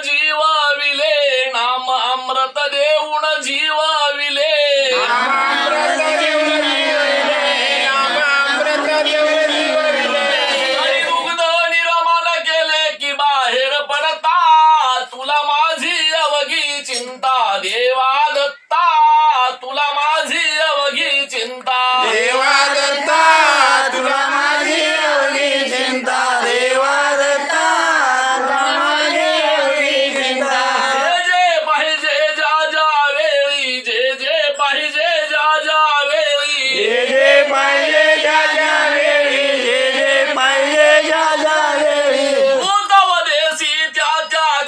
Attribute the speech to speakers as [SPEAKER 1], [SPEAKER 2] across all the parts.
[SPEAKER 1] जीवाविले नाम अमृत देऊन जीवाविले आणि दुग्ध निर्माण केले की बाहेर पडता तुला माझी अवघी चिंता देवा दत्ता तुला माझी अवघी चिंता
[SPEAKER 2] देवा दत्ता तुला माझी अवघी चिंता देवा दत्ता तुला माझी अवघी चिंता
[SPEAKER 1] जे पाहिजे ज्या वेळी जे पाहिजे ज्या वेळी
[SPEAKER 2] जे पाहिजे ज्या वेळी जे पाहिजे ज्या वेळी
[SPEAKER 1] तू तव देसी त्या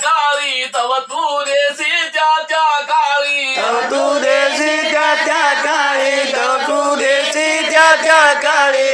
[SPEAKER 1] काळी तव तू देसी त्या काळी
[SPEAKER 2] तव तू देसी त्या काळी तव तू देसी त्या काळी